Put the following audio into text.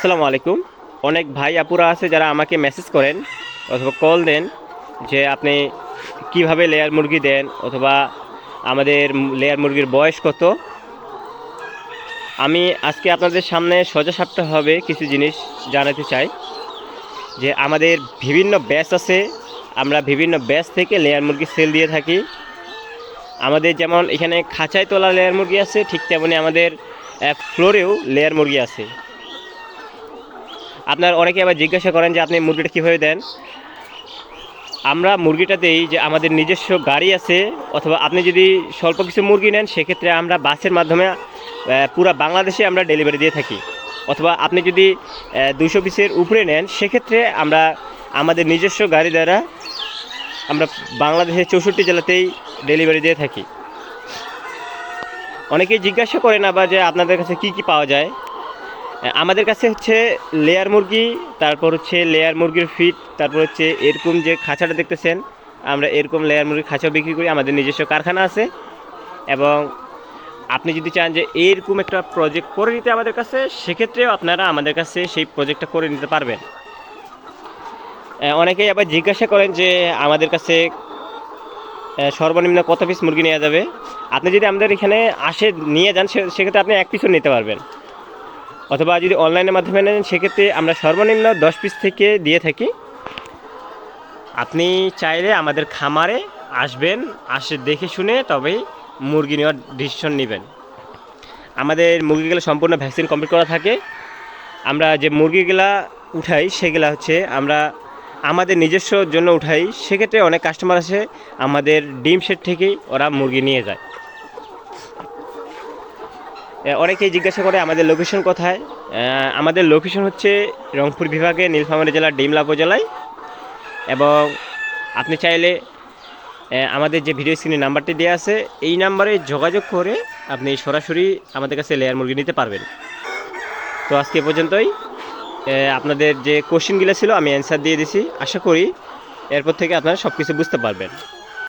আসসালামু আলাইকুম। অনেক ভাই আপুরা আছে যারা আমাকে মেসেজ করেন অথবা কল দেন যে আপনি কিভাবে লেয়ার মুরগি দেন অথবা আমাদের লেয়ার মুরগির বয়স কত। আমি আজকে আপনাদের সামনে সোজাসাপটাভাবে কিছু জিনিস জানাতে চাই যে আমাদের বিভিন্ন ব্যাচ আছে, আমরা বিভিন্ন ব্যাচ থেকে লেয়ার মুরগি সেল দিয়ে থাকি। আমাদের যেমন এখানে খাঁচায় তোলা লেয়ার মুরগি আছে, ঠিক তেমনি আমাদের ফ্লোরেও লেয়ার মুরগি আছে। আপনার অনেকে আবার জিজ্ঞাসা করেন যে আপনি মুরগিটা কীভাবে দেন। আমরা মুরগিটা দেই যে আমাদের নিজস্ব গাড়ি আছে, অথবা আপনি যদি স্বল্প কিছু মুরগি নেন সেক্ষেত্রে আমরা বাসের মাধ্যমে পুরো বাংলাদেশে আমরা ডেলিভারি দিয়ে থাকি। অথবা আপনি যদি 200 পিসের উপরে নেন সেক্ষেত্রে আমরা আমাদের নিজস্ব গাড়ি দ্বারা আমরা বাংলাদেশের 64 জেলাতেই ডেলিভারি দিয়ে থাকি। অনেকেই জিজ্ঞাসা করেন আবার যে আপনাদের কাছে কি কি পাওয়া যায়। আমাদের কাছে হচ্ছে লেয়ার মুরগি, তারপর হচ্ছে লেয়ার মুরগির ফিট, তারপর হচ্ছে এরকম যে খাঁচাটা দেখতেছেন আমরা এরকম লেয়ার মুরগির খাঁচাও বিক্রি করি। আমাদের নিজস্ব কারখানা আছে এবং আপনি যদি চান যে এরকম একটা প্রজেক্ট করে নিতে আমাদের কাছে, সেক্ষেত্রেও আপনারা আমাদের কাছে সেই প্রজেক্টটা করে নিতে পারবেন। অনেকেই আবার জিজ্ঞাসা করেন যে আমাদের কাছে সর্বনিম্ন কত পিস মুরগি নেওয়া যাবে। আপনি যদি আমাদের এখানে আসে নিয়ে যান সেক্ষেত্রে আপনি 1 পিসও নিতে পারবেন, অথবা যদি অনলাইনের মাধ্যমে নেন সেক্ষেত্রে আমরা সর্বনিম্ন 10 পিস থেকে দিয়ে থাকি। আপনি চাইলে আমাদের খামারে আসবেন, আসে দেখে শুনে তবেই মুরগি নেওয়ার ডিসিশন নেবেন। আমাদের মুরগিগুলো সম্পূর্ণ ভ্যাকসিন কমপ্লিট করা থাকে। আমরা যে মুরগিগুলা উঠাই সেগুলা হচ্ছে আমরা আমাদের নিজস্ব জন্য উঠাই। সেক্ষেত্রে অনেক কাস্টমার আসে আমাদের ডিম শেড থেকেই ওরা মুরগি নিয়ে যায়। অনেকেই জিজ্ঞাসা করে আমাদের লোকেশন কোথায়। আমাদের লোকেশন হচ্ছে রংপুর বিভাগে নীলফামারী জেলার ডিমলা উপজেলায়। এবং আপনি চাইলে আমাদের যে ভিডিও স্ক্রিনে নাম্বারটি দেওয়া আছে এই নাম্বারে যোগাযোগ করে আপনি সরাসরি আমাদের কাছে লেয়ার মুরগি নিতে পারবেন। তো আজকে পর্যন্তই। আপনাদের যে কোশ্চেনগুলো ছিল আমি অ্যান্সার দিয়ে দিছি। আশা করি এরপর থেকে আপনারা সব কিছু বুঝতে পারবেন।